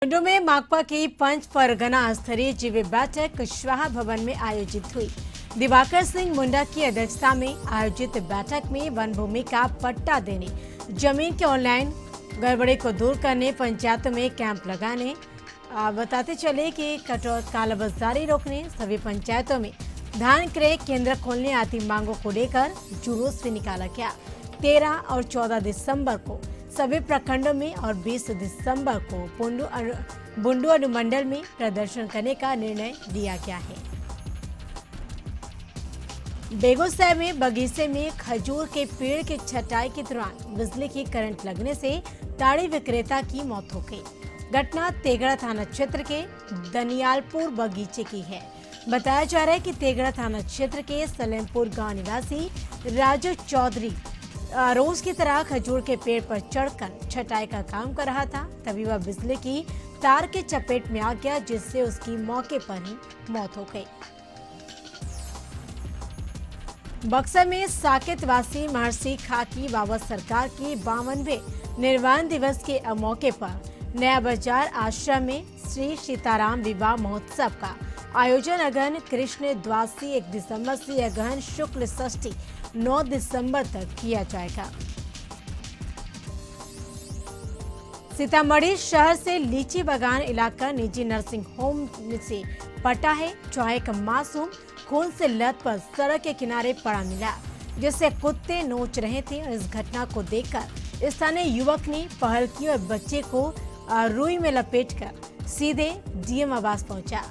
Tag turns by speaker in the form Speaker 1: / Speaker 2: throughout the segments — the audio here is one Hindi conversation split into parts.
Speaker 1: बुंडू में माकपा की पंच परगना स्तरीय जीवी बैठक कुशवाहा भवन में आयोजित हुई। दिवाकर सिंह मुंडा की अध्यक्षता में आयोजित बैठक में वन भूमि का पट्टा देने, जमीन के ऑनलाइन गड़बड़ी को दूर करने, पंचायतों में कैंप लगाने, बताते चले कि कालाबाजारी रोकने, सभी पंचायतों में धान क्रय केंद्र खोलने आदि मांगों को लेकर जुलूस भी निकाला गया। 13 और 14 दिसंबर को सभी प्रखंडों में और 20 दिसंबर को बुंडू अनुमंडल में प्रदर्शन करने का निर्णय लिया गया है। बेगूसराय में बगीचे में खजूर के पेड़ की छटाई के दौरान बिजली की करंट लगने से ताड़ी विक्रेता की मौत हो गई। घटना तेगड़ा थाना क्षेत्र के दनियालपुर बगीचे की है। बताया जा रहा है कि तेगड़ा थाना क्षेत्र के सलेमपुर गांव निवासी राजू चौधरी रोज की तरह खजूर के पेड़ पर चढ़कर छटाई का काम कर रहा था। तभी वह बिजली की तार के चपेट में आ गया, जिससे उसकी मौके पर ही मौत हो गई। बक्सर में साकेतवासी महर्षि खाकी बाबा सरकार की 52वें निर्वाण दिवस के मौके पर नया बाजार आश्रम में श्री सीताराम विवाह महोत्सव का आयोजन अगहन कृष्ण द्वादशी 1 दिसंबर से अगहन शुक्ल षष्ठी 9 दिसंबर तक किया जाएगा। सीतामढ़ी शहर से लीची बागान इलाका निजी नर्सिंग होम से पटा है, जहां एक मासूम खून से लथपथ सड़क के किनारे पड़ा मिला, जिसे कुत्ते नोच रहे थे। और इस घटना को देखकर स्थानीय युवक ने पहल की और बच्चे को रुई में लपेटकर सीधे डीएम आवास पहुंचा।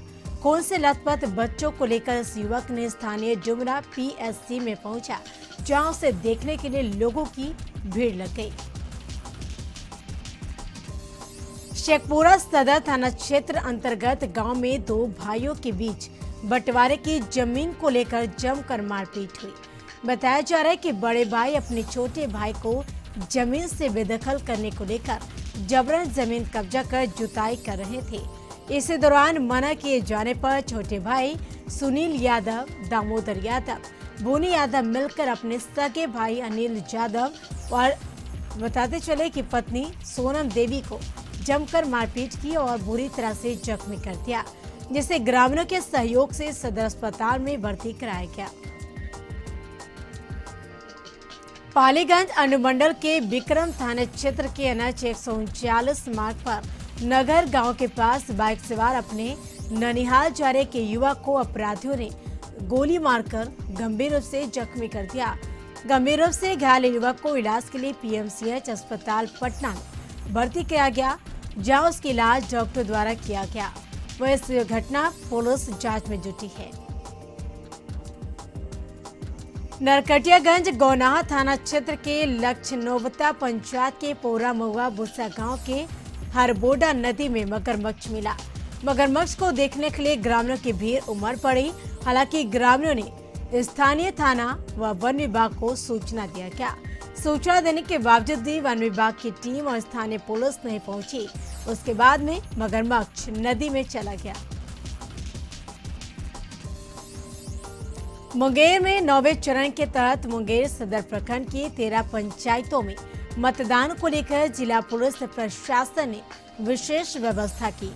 Speaker 1: खून से लथपथ बच्चों को लेकर इस युवक ने स्थानीय जुमरा पीएससी में पहुंचा, जहां उसे देखने के लिए लोगों की भीड़ लग गई। शेखपुरा सदर थाना क्षेत्र अंतर्गत गांव में 2 भाइयों के बीच बंटवारे की जमीन को लेकर जमकर मारपीट हुई। बताया जा रहा है कि बड़े भाई अपने छोटे भाई को जमीन से बेदखल करने को लेकर जबरन जमीन कब्जा कर जुताई कर रहे थे। इसी दौरान मना किए जाने पर छोटे भाई सुनील यादव, दामोदर यादव, बोनी यादव मिलकर अपने सगे भाई अनिल यादव और बताते चले कि पत्नी सोनम देवी को जमकर मारपीट की और बुरी तरह से जख्मी कर दिया, जिसे ग्रामीणों के सहयोग से सदर अस्पताल में भर्ती कराया गया। पालीगंज अनुमंडल के विक्रम थाना क्षेत्र के एनएच 139 मार्ग पर नगर गांव के पास बाइक सवार अपने ननिहाल जा रहे के युवक को अपराधियों ने गोली मारकर गंभीर रूप से जख्मी कर दिया। गंभीर रूप से घायल युवक को इलाज के लिए पीएमसीएच अस्पताल पटना में भर्ती किया गया, जहां उसका इलाज डॉक्टर द्वारा किया गया। वह इस घटना पुलिस जांच में जुटी है। नरकटियागंज गौनाहा थाना क्षेत्र के लक्ष्यनोवता पंचायत के पोरा महुआ बुस्सा गांव के हरबोडा नदी में मगरमच्छ मिला। मगरमच्छ को देखने के लिए ग्रामीणों की भीड़ उमड़ पड़ी। हालांकि ग्रामीणों ने स्थानीय थाना व वन विभाग को सूचना दिया गया। सूचना देने के बावजूद भी वन विभाग की टीम और स्थानीय पुलिस नहीं पहुंची। उसके बाद में मगरमच्छ नदी में चला गया। मुंगेर में 9वें चरण के तहत मुंगेर सदर प्रखंड की 13 पंचायतों में मतदान को लेकर जिला पुलिस प्रशासन ने विशेष व्यवस्था की।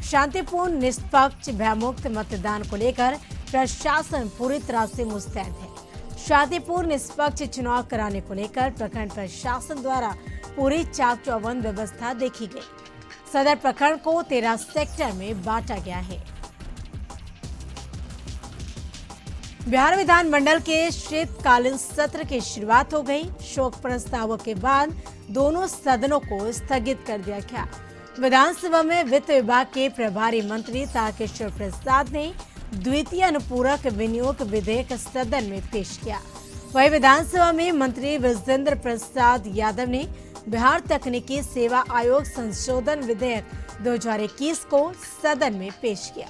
Speaker 1: शांतिपूर्ण, निष्पक्ष, भयमुक्त मतदान को लेकर प्रशासन पूरी तरह से मुस्तैद है। शांतिपूर्ण, निष्पक्ष चुनाव कराने को लेकर प्रखंड प्रशासन द्वारा पूरी चाक चौबंद व्यवस्था देखी गई। सदर प्रखंड को 13 सेक्टर में बांटा गया है। बिहार विधानमंडल के शीतकालीन सत्र की शुरुआत हो गई। शोक प्रस्तावों के बाद दोनों सदनों को स्थगित कर दिया गया। विधानसभा में वित्त विभाग के प्रभारी मंत्री तारकेश्वर प्रसाद ने द्वितीय अनुपूरक विनियोग विधेयक सदन में पेश किया। वहीं विधानसभा में मंत्री विजेंद्र प्रसाद यादव ने बिहार तकनीकी सेवा आयोग संशोधन विधेयक 2021 को सदन में पेश किया।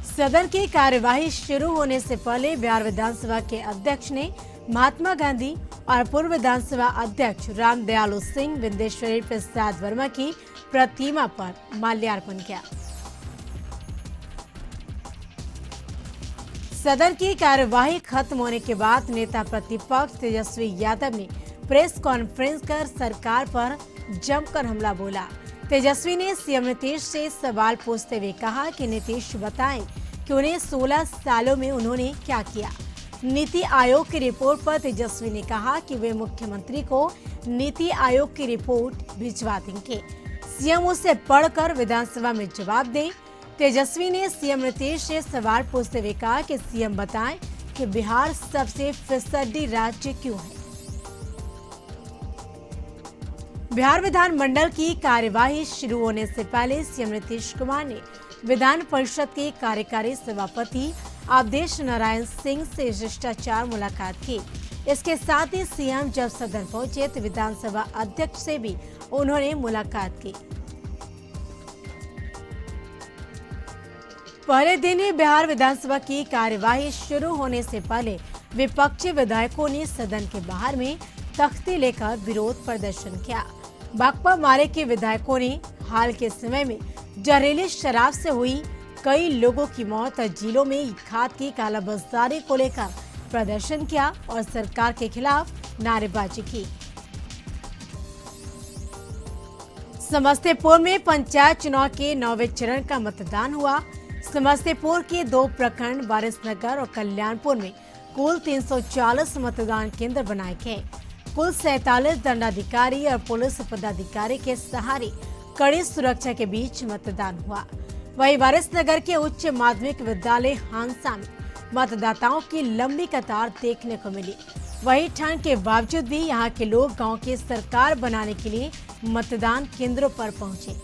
Speaker 1: सदन की कार्यवाही शुरू होने से पहले बिहार विधानसभा के अध्यक्ष ने महात्मा गांधी और पूर्व विधानसभा अध्यक्ष रामदयालु सिंह विंदेश्वरी प्रसाद वर्मा की प्रतिमा पर माल्यार्पण किया। सदन की कार्यवाही खत्म होने के बाद नेता प्रतिपक्ष तेजस्वी यादव ने प्रेस कॉन्फ्रेंस कर सरकार पर जमकर हमला बोला। तेजस्वी ने सीएम नीतीश से सवाल पूछते हुए कहा कि नीतीश बताएं कि उन्हें 16 सालों में उन्होंने क्या किया। नीति आयोग की रिपोर्ट पर तेजस्वी ने कहा कि वे मुख्यमंत्री को नीति आयोग की रिपोर्ट भिजवा देंगे। सीएम उसे पढ़कर विधानसभा में जवाब दें। तेजस्वी ने सीएम नीतीश से सवाल पूछते हुए कहा कि सीएम बताएं कि बिहार सबसे फिसड्डी राज्य क्यों है। बिहार विधानमंडल की कार्यवाही शुरू होने से पहले सीएम नीतीश कुमार ने विधान परिषद के कार्यकारी सभापति अवधेश नारायण सिंह से शिष्टाचार मुलाकात की। इसके साथ ही सीएम जब सदन पहुंचे तो विधानसभा अध्यक्ष से भी उन्होंने मुलाकात की। पहले दिन ही बिहार विधानसभा की कार्यवाही शुरू होने से पहले विपक्षी विधायकों ने सदन के बाहर में तख्ती लेकर विरोध प्रदर्शन किया। भाकपा माले के विधायकों ने हाल के समय में जहरीली शराब से हुई कई लोगों की मौत और जिलों में खाद की कालाबाजारी को लेकर प्रदर्शन किया और सरकार के खिलाफ नारेबाजी की। समस्तीपुर में पंचायत चुनाव के 9वें चरण का मतदान हुआ। समस्तीपुर के 2 प्रखंड वारिसनगर और कल्याणपुर में कुल 340 मतदान केंद्र बनाए गए। कुल 47 दंडाधिकारी और पुलिस पदाधिकारी के सहारे कड़ी सुरक्षा के बीच मतदान हुआ। वहीं वारिसनगर के उच्च माध्यमिक विद्यालय हांसा में मतदाताओं की लंबी कतार देखने को मिली। वहीं ठंड के बावजूद भी यहां के लोग गांव की सरकार बनाने के लिए मतदान केंद्रों पर पहुंचे।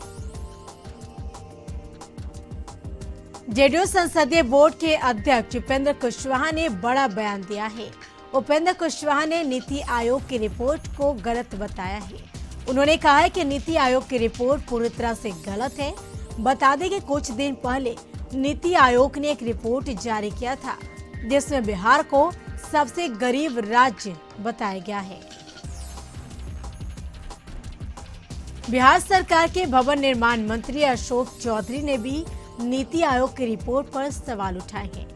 Speaker 1: जेडीयू संसदीय बोर्ड के अध्यक्ष उपेंद्र कुशवाहा ने बड़ा बयान दिया है। उपेंद्र कुशवाहा ने नीति आयोग की रिपोर्ट को गलत बताया है। उन्होंने कहा है कि नीति आयोग की रिपोर्ट पूरी तरह से गलत है। बता दें कि कुछ दिन पहले नीति आयोग ने एक रिपोर्ट जारी किया था जिसमें बिहार को सबसे गरीब राज्य बताया गया है। बिहार सरकार के भवन निर्माण मंत्री अशोक चौधरी ने भी नीति आयोग की रिपोर्ट पर सवाल उठाए हैं।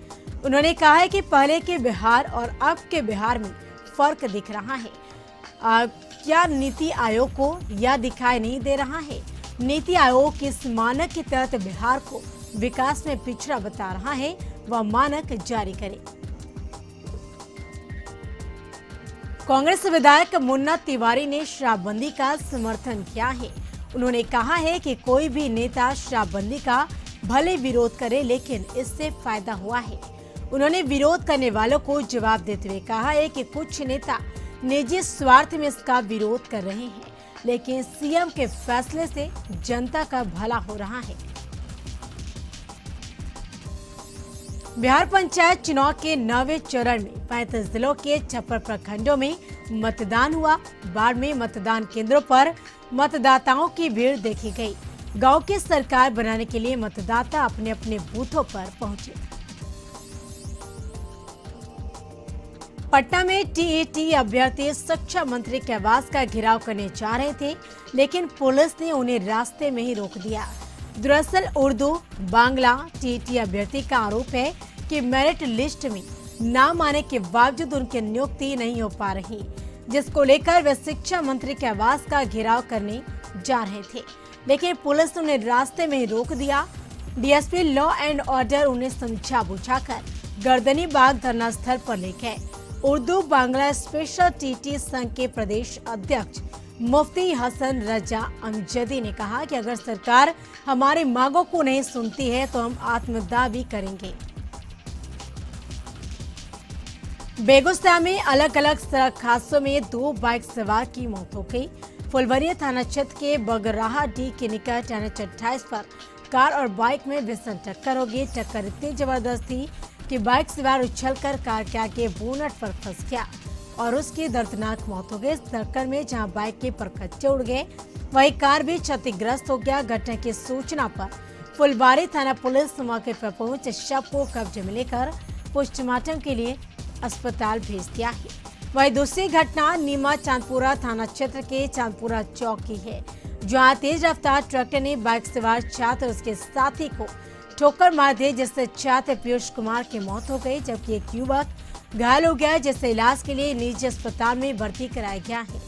Speaker 1: उन्होंने कहा है कि पहले के बिहार और अब के बिहार में फर्क दिख रहा है। क्या नीति आयोग को यह दिखाई नहीं दे रहा है? नीति आयोग किस मानक के तहत बिहार को विकास में पिछड़ा बता रहा है, वह मानक जारी करे। कांग्रेस विधायक मुन्ना तिवारी ने शराबबंदी का समर्थन किया है। उन्होंने कहा है कि कोई भी नेता शराबबंदी का भले विरोध करे लेकिन इससे फायदा हुआ है। उन्होंने विरोध करने वालों को जवाब देते हुए कहा है कि कुछ नेता निजी स्वार्थ में इसका विरोध कर रहे हैं, लेकिन सीएम के फैसले से जनता का भला हो रहा है। बिहार पंचायत चुनाव के 9वें चरण में 35 जिलों के 56 प्रखंडों में मतदान हुआ। बाढ़ में मतदान केंद्रों पर मतदाताओं की भीड़ देखी गई। गांव की सरकार बनाने के लिए मतदाता अपने अपने बूथों पर पहुंचे। पटना में टीईटी अभ्यर्थी शिक्षा मंत्री के आवास का घेराव करने जा रहे थे, लेकिन पुलिस ने उन्हें रास्ते में ही रोक दिया। दरअसल उर्दू बांग्ला टीईटी अभ्यर्थी का आरोप है कि मेरिट लिस्ट में नाम आने के बावजूद उनकी नियुक्ति नहीं हो पा रही, जिसको लेकर वे शिक्षा मंत्री के आवास का घेराव करने जा रहे थे, लेकिन पुलिस ने उन्हें रास्ते में ही रोक दिया। डीएसपी लॉ एंड ऑर्डर उन्हें समझा बुझाकर गर्दनी बाग धरना स्थल पर ले गए। उर्दू बांग्ला स्पेशल टीटी संघ के प्रदेश अध्यक्ष मुफ्ती हसन रजा अमजदी ने कहा कि अगर सरकार हमारी मांगों को नहीं सुनती है तो हम आत्मदाह भी करेंगे। बेगूसराय में अलग अलग सड़क हादसों में 2 बाइक सवार की मौत हो गई। फुलवरिया थाना क्षेत्र के बगराहाडीह के निकट NH 28 पर कार और बाइक में भीषण टक्कर हो गई। टक्कर इतनी जबरदस्त थी कि बाइक सवार उछलकर कार के आगे बोनट पर फंस गया और उसकी दर्दनाक मौत हो गई। इस टक्कर में जहां बाइक के परखच्चे उड़ गए, वहीं कार भी क्षतिग्रस्त हो गया। घटना की सूचना पर फुलवारी थाना पुलिस मौके पर पहुंच शव को कब्जे में लेकर पोस्टमार्टम के लिए अस्पताल भेज दिया है। वहीं दूसरी घटना नीमा चांदपुरा थाना क्षेत्र के चांदपुरा चौक की है, जहां तेज रफ्तार ट्रक ने बाइक सवार छात्र उसके साथी को ठोकर मार दी, जिससे छात्र पीयूष कुमार की मौत हो गई, जबकि एक युवक घायल हो गया, जिसे इलाज के लिए निजी अस्पताल में भर्ती कराया गया है।